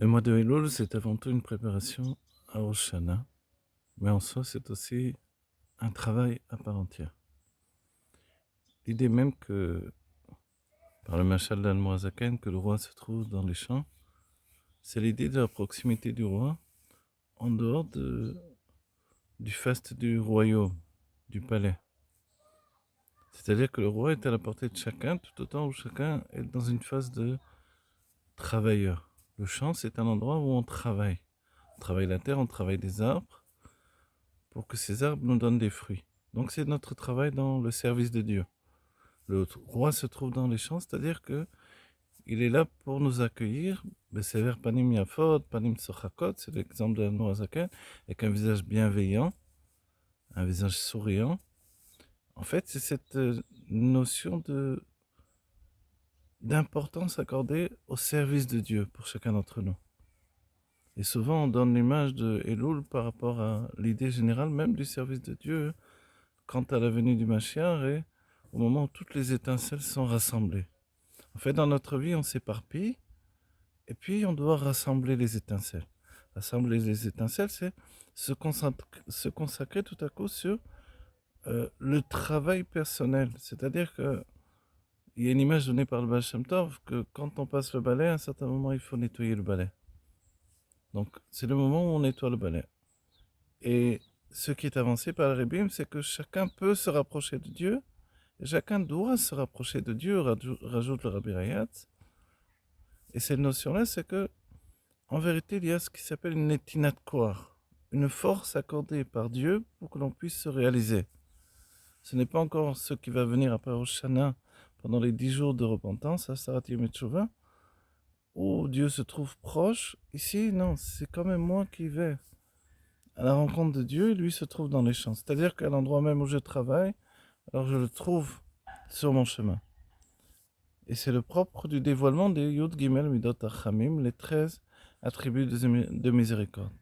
Le mois de Elul, c'est avant tout une préparation à Rosh Hashanah, mais en soi, c'est aussi un travail à part entière. L'idée même que, par le Mashal d'Al-Moazaken, que le roi se trouve dans les champs, c'est l'idée de la proximité du roi en dehors du faste du royaume, du palais. C'est-à-dire que le roi est à la portée de chacun, tout autant où chacun est dans une phase de travailleur. Le champ, c'est un endroit où on travaille. On travaille la terre, on travaille des arbres, pour que ces arbres nous donnent des fruits. Donc c'est notre travail dans le service de Dieu. Le roi se trouve dans les champs, c'est-à-dire que il est là pour nous accueillir. Besever panim yafot, panim sochakot, c'est l'exemple de Noazaken, avec un visage bienveillant, un visage souriant. En fait, c'est cette notion d'importance accordée au service de Dieu pour chacun d'entre nous. Et souvent, on donne l'image de Elul par rapport à l'idée générale même du service de Dieu quant à la venue du Mashiach et au moment où toutes les étincelles sont rassemblées. En fait, dans notre vie, on s'éparpille et puis on doit rassembler les étincelles. Rassembler les étincelles, c'est se consacrer tout à coup sur le travail personnel. C'est-à-dire que il y a une image donnée par le Baal Shem Tov que quand on passe le balai, à un certain moment, il faut nettoyer le balai. Donc, c'est le moment où on nettoie le balai. Et ce qui est avancé par le Rébim, c'est que chacun peut se rapprocher de Dieu. Chacun doit se rapprocher de Dieu, rajoute le Rabbi Rayatz. Et cette notion-là, c'est que, en vérité, il y a ce qui s'appelle une netinat koar, une force accordée par Dieu pour que l'on puisse se réaliser. Ce n'est pas encore ce qui va venir après Rosh Hashanah, pendant les 10 jours de repentance, à Sarat Yom Teshuvah, où Dieu se trouve proche. Ici, non, c'est quand même moi qui vais à la rencontre de Dieu, et lui se trouve dans les champs. C'est-à-dire qu'à l'endroit même où je travaille, alors je le trouve sur mon chemin. Et c'est le propre du dévoilement des Yud Gimel Midot Achamim, les 13 attributs de miséricorde.